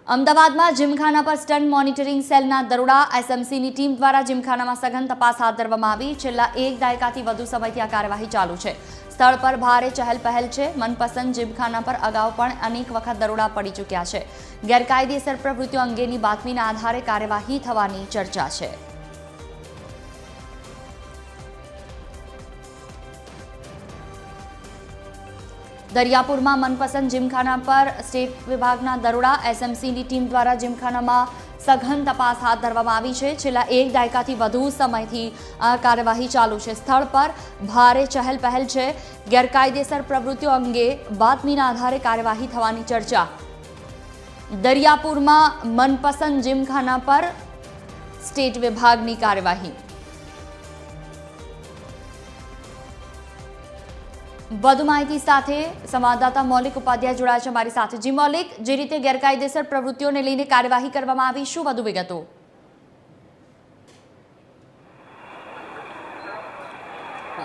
અમદાવાદમાં જીમખાના પર stunt monitoring સેલના દરોડા એસએમસીની ટીમ દ્વારા જીમખાનામાં સઘન તપાસ હાથ ધરવામાં આવી। છેલ્લા એક દાયકાથી વધુ સમયથી આ કાર્યવાહી ચાલુ છે। સ્થળ પર ભારે ચહેલપહેલ છે। મનપસંદ જીમખાના પર અગાઉ પણ અનેક વખત દરોડા પડી ચૂક્યા છે। ગેરકાયદેસર પ્રવૃત્તિઓ અંગેની બાતમીના આધારે કાર્યવાહી થવાની ચર્ચા છે। दरियापुरमा मनपसंद जीमखाना पर स्टेट विभागना दरोड़ा एसएमसीनी टीम द्वारा जीमखानामां सघन तपास हाथ धरवामां आवी छे। छेल्ला एक दायकाथी वधु समयथी आ कार्यवाही चालू छे। स्थल पर भारे चहलपहल छे। गैरकायदेसर प्रवृत्तिओ अंगे बातमीना आधारे कार्यवाही थवानी चर्चा। दरियापुरमा मनपसंद जीमखाना पर स्टेट विभागनी कार्यवाही। વધુ માહિતી સાથે સંવાદદાતા મૌલિક ઉપાધ્યાય જોડાયા છે અમારી સાથે। જી મૌલિક, જે રીતે ગેરકાયદેસર પ્રવૃત્તિઓને લઈને કાર્યવાહી કરવામાં આવી, શું વધુ વિગતો?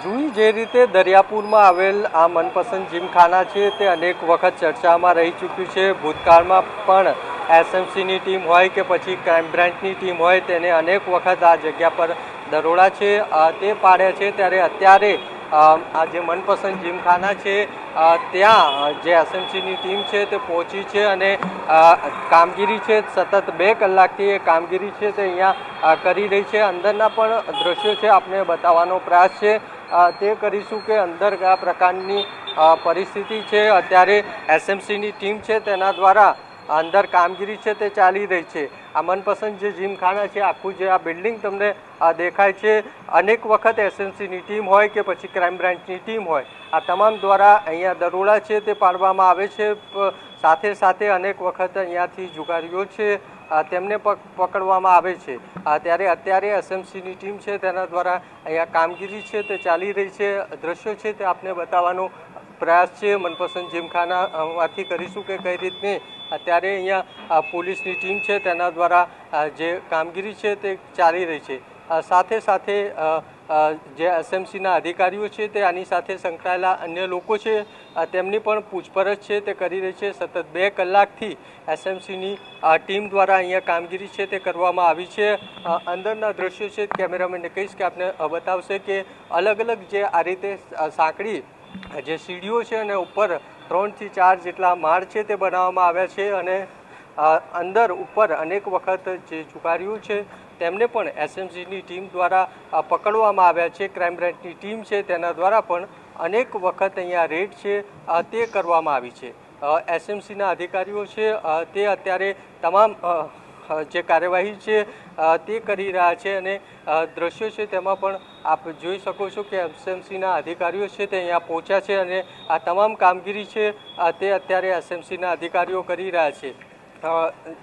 જુઈ, જે રીતે દરિયાપુરમાં આવેલ આ મનપસંદ જીમખાના છે તે અનેક વખત ચર્ચામાં રહી ચૂક્યું છે। ભૂતકાળમાં પણ એસએમસીની ટીમ હોય કે પછી ક્રાઇમ બ્રાન્ચની ટીમ હોય તેને અનેક વખત આ જગ્યા પર દરોડા છે તે પાડ્યા છે। ત્યારે અત્યારે આ જે મનપસંદ જીમખાના છે ત્યાં જે એસએમસીની ટીમ છે તે પહોંચી છે અને કામગીરી છે સતત 2 કલાકથી એ કામગીરી છે તે અહીંયા કરી રહી છે। અંદરના પણ દ્રશ્યો છે આપને બતાવવાનો પ્રયાસ છે તે કરીશું કે અંદર કયા પ્રકારની પરિસ્થિતિ છે। અત્યારે એસએમસીની ટીમ છે તેના દ્વારા અંદર કામગીરી છે તે ચાલી રહી છે। આ મનપસંદ જે જીમખાના છે, આખું જે આ બિલ્ડિંગ તમને દેખાય છે, અનેક વખત એસએમસીની ટીમ હોય કે પછી ક્રાઇમ બ્રાન્ચની ટીમ હોય, આ તમામ દ્વારા અહીંયા દરોડા છે તે પાડવામાં આવે છે। સાથે સાથે અનેક વખત અહીંયાથી જુગારીઓ છે તેમને પકડવામાં આવે છે। ત્યારે અત્યારે એસએમસીની ટીમ છે તેના દ્વારા અહીંયા કામગીરી છે તે ચાલી રહી છે। દ્રશ્યો છે તે આપને બતાવવાનો પ્રયાસ છે મનપસંદ જીમખાનામાંથી કરીશું કે કઈ રીતની અત્યારે અહીંયા પોલીસની ટીમ છે તેના દ્વારા જે કામગીરી છે તે ચાલી રહી છે। સાથે સાથે જે એસએમસીના અધિકારીઓ છે તે આની સાથે સંકળાયેલા અન્ય લોકો છે તેમની પણ પૂછપરછ છે તે કરી રહી છે। સતત 2 કલાકથી એસએમસીની ટીમ દ્વારા અહીંયા કામગીરી છે તે કરવામાં આવી છે। અંદરના દ્રશ્યો છે કેમેરામેનને કહીશ કે આપને બતાવશે કે અલગ અલગ જે આ રીતે સાંકડી જે સીડીઓ છે અને ઉપર 3 થી 4 જેટલા માળ છે તે બનાવવામાં આવ્યા છે અને અંદર ઉપર અનેક વખત જે જુગારીઓ છે તેમને પણ એસએમસીની ટીમ દ્વારા પકડવામાં આવ્યા છે। ક્રાઇમ બ્રાન્ચની ટીમ છે તેના દ્વારા પણ અનેક વખત અહીંયા રેડ છે તે કરવામાં આવી છે। એસએમસીના અધિકારીઓ છે તે અત્યારે તમામ જે કાર્યવાહી છે તે કરી રહ્યા છે અને દ્રશ્યો છે તેમાં પણ આપ જોઈ શકો છો કે એસએમસીના અધિકારીઓ છે તે અહીંયા પહોંચ્યા છે અને આ તમામ કામગીરી છે તે અત્યારે એસએમસીના અધિકારીઓ કરી રહ્યા છે।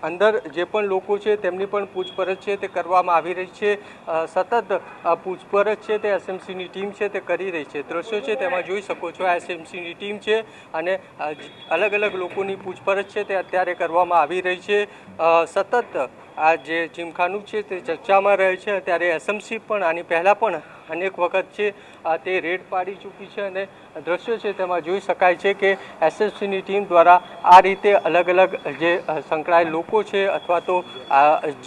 અંદર જે પણ લોકો છે તેમની પણ પૂછપરછ છે તે કરવામાં આવી રહી છે। સતત પૂછપરછ છે તે એસએમસીની ટીમ છે તે કરી રહી છે। દ્રશ્યો છે તેમાં જોઈ શકો છો એસએમસીની ટીમ છે અને અલગ અલગ લોકોની પૂછપરછ છે તે અત્યારે કરવામાં આવી રહી છે। સતત આ જે જીમખાનું છે તે ચર્ચામાં રહે છે। ત્યારે એસએમસી પણ આની પહેલાં પણ અનેક વખત છે તે રેડ પાડી ચૂકી છે અને દ્રશ્યો છે તેમાં જોઈ શકાય છે કે એસએમસીની ટીમ દ્વારા આ રીતે અલગ અલગ જે સંકળાયેલ લોકો છે અથવા તો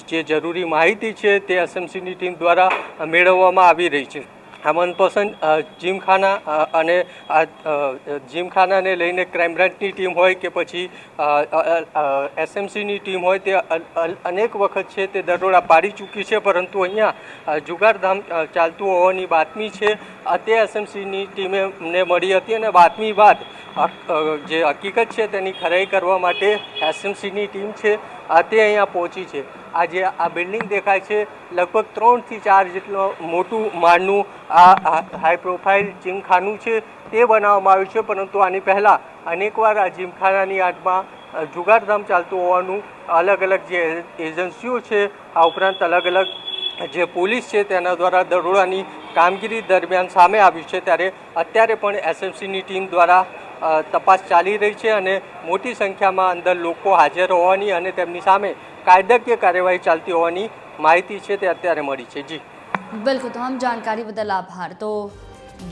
જે જરૂરી માહિતી છે તે એસએમસીની ટીમ દ્વારા મેળવવામાં આવી રહી છે। આ મનપસંદ જીમખાના અને આ જીમખાનાને લઈને ક્રાઇમ બ્રાન્ચની ટીમ હોય કે પછી એસએમસીની ટીમ હોય તે અનેક વખત છે તે દરોડા પાડી ચૂકી છે, પરંતુ અહીંયા જુગારધામ ચાલતું હોવાની બાતમી છે તે એસએમસીની ટીમને મળી હતી અને બાતમી બાદ જે હકીકત છે તેની ખરાઈ કરવા માટે એસએમસીની ટીમ છે તે અહીંયા પહોંચી છે। આજે આ બિલ્ડિંગ દેખાય છે લગભગ 3 થી 4 જેટલું મોટું માળનું આ હાઈ પ્રોફાઇલ જીમખાનું છે તે બનાવવામાં આવ્યું છે, પરંતુ આની પહેલાં અનેકવાર આ જીમખાનાની આડમાં જુગારધામ ચાલતું હોવાનું અલગ અલગ જે એજન્સીઓ છે આ ઉપરાંત અલગ અલગ જે પોલીસ છે તેના દ્વારા દરોડાની કામગીરી દરમિયાન સામે આવ્યું છે। ત્યારે અત્યારે પણ એસએમસીની ટીમ દ્વારા તપાસ ચાલી રહી છે અને મોટી સંખ્યામાં અંદર લોકો હાજર હોવાની અને તેમની સામે કાયદાકીય કાર્યવાહી ચાલતી હોવાની માહિતી છે તે અત્યારે મળી છે। જી બિલકુલ, તમામ જાણકારી બદલ આભાર। તો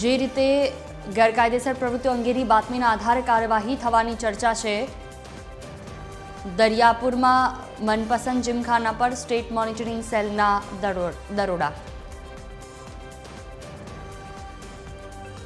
જે રીતે ગેરકાયદેસર પ્રવૃત્તિઓ અંગેની બાતમીના આધારે કાર્યવાહી થવાની ચર્ચા છે, દરિયાપુરમાં મનપસંદ જીમખાના પર સ્ટેટ મોનિટરિંગ સેલના દરોડા.